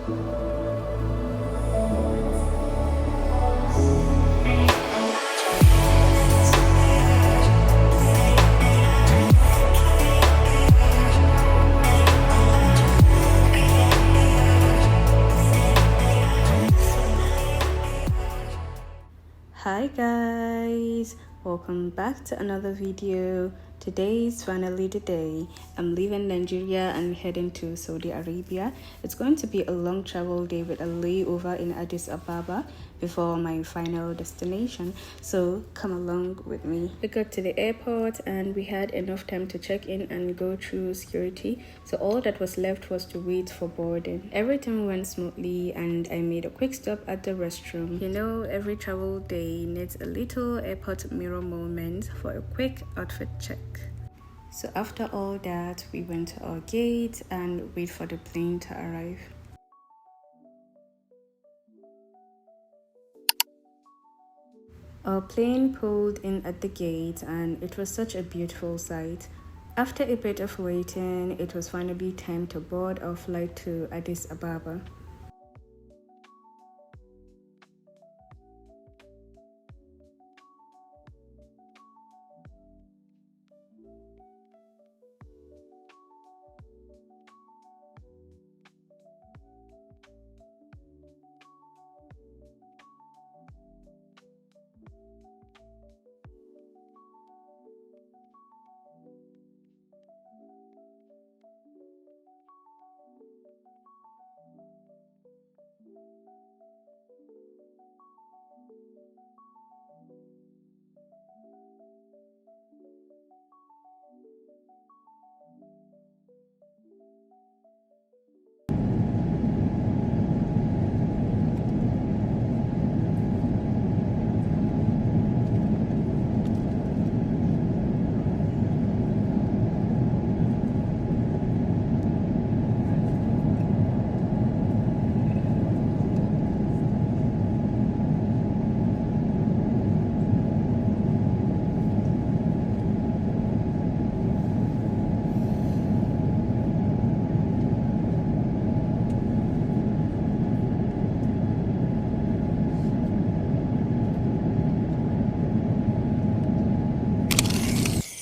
Hi guys, welcome back to another video. Today is finally the day. I'm leaving Nigeria and heading to Saudi Arabia. It's going to be a long travel day with a layover in Addis Ababa before my final destination, so come along with me. We got to the airport and we had enough time to check in and go through security, so all that was left was to wait for boarding. Everything went smoothly and I made a quick stop at the restroom. You know, every travel day needs a little airport mirror moment for a quick outfit check. So after all that, we went to our gate and wait for the plane to arrive. Our plane pulled in at the gate and it was such a beautiful sight. After a bit of waiting, it was finally time to board our flight to Addis Ababa.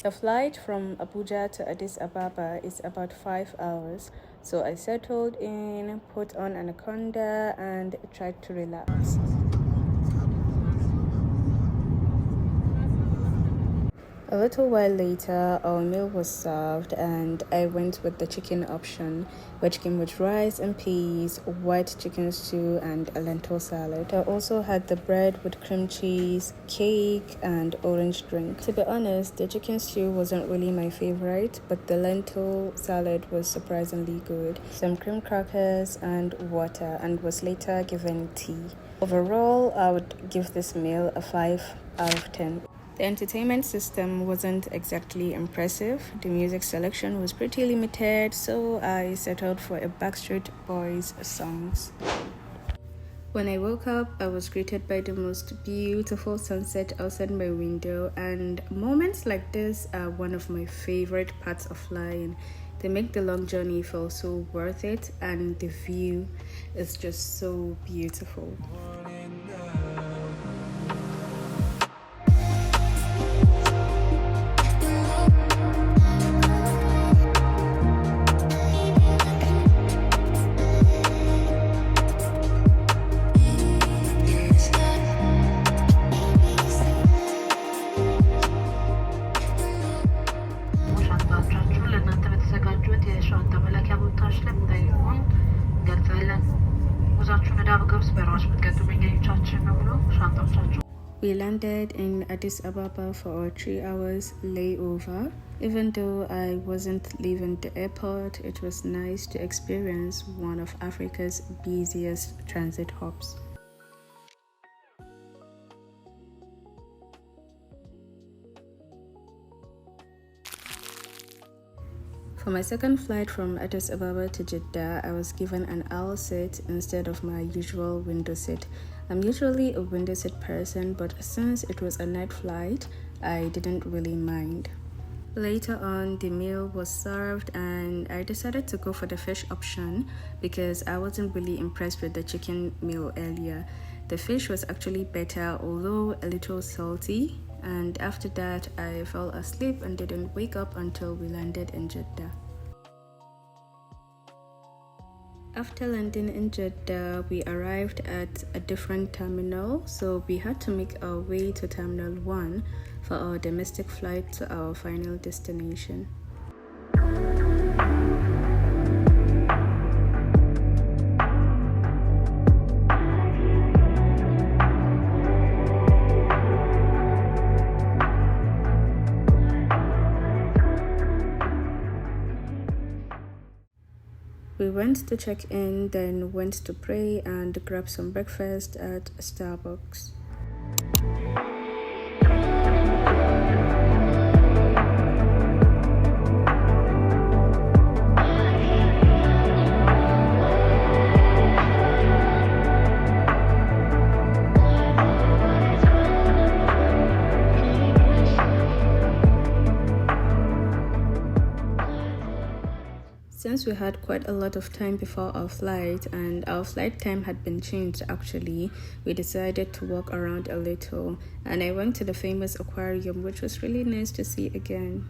The flight from Abuja to Addis Ababa is about 5 hours, so I settled in, put on an anaconda and tried to relax. A little while later, our meal was served and I went with the chicken option, which came with rice and peas, white chicken stew and a lentil salad. I also had the bread with cream cheese, cake and orange drink. To be honest, the chicken stew wasn't really my favorite, but the lentil salad was surprisingly good. Some cream crackers and water, and was later given tea. Overall, I would give this meal a 5 out of 10. The entertainment system wasn't exactly impressive. The music selection was pretty limited, so I settled for a Backstreet Boys songs. When I woke up, I was greeted by the most beautiful sunset outside my window, and moments like this are one of my favorite parts of flying. They make the long journey feel so worth it, and the view is just so beautiful. We landed in Addis Ababa for our 3 hours layover. Even though I wasn't leaving the airport, it was nice to experience one of Africa's busiest transit hubs. For my second flight from Addis Ababa to Jeddah, I was given an aisle seat instead of my usual window seat. I'm usually a window seat person, but since it was a night flight, I didn't really mind. Later on, the meal was served and I decided to go for the fish option because I wasn't really impressed with the chicken meal earlier. The fish was actually better, although a little salty, and after that I fell asleep and didn't wake up until we landed in Jeddah. After landing in Jeddah, we arrived at a different terminal, so we had to make our way to Terminal 1 for our domestic flight to our final destination. We went to check in, then went to pray and grab some breakfast at Starbucks. Since we had quite a lot of time before our flight and our flight time had been changed actually, we decided to walk around a little and I went to the famous aquarium, which was really nice to see again.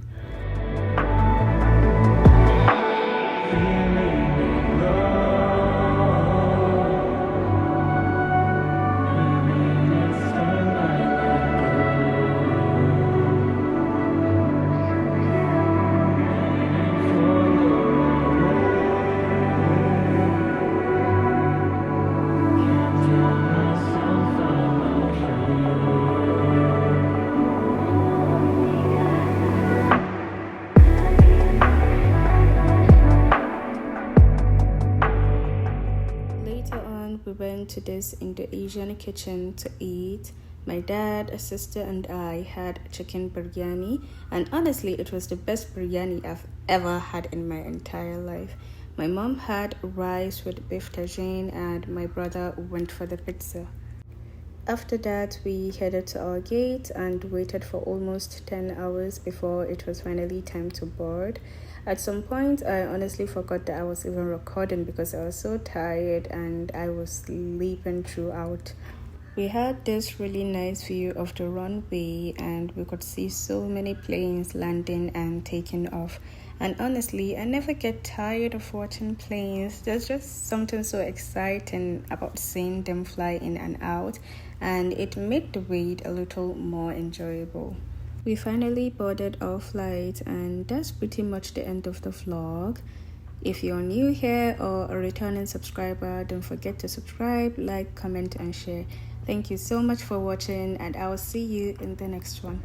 We went to this Indo-Asian kitchen to eat. My dad, a sister, and I had chicken biryani, and honestly, it was the best biryani I've ever had in my entire life. My mom had rice with beef tagine, and my brother went for the pizza. After that, we headed to our gate and waited for almost 10 hours before it was finally time to board. At some point, I honestly forgot that I was even recording because I was so tired and I was sleeping throughout. We had this really nice view of the runway and we could see so many planes landing and taking off. And honestly, I never get tired of watching planes. There's just something so exciting about seeing them fly in and out, and it made the wait a little more enjoyable. We finally boarded our flight, and that's pretty much the end of the vlog. If you're new here or a returning subscriber, don't forget to subscribe, like, comment, and share. Thank you so much for watching, and I will see you in the next one.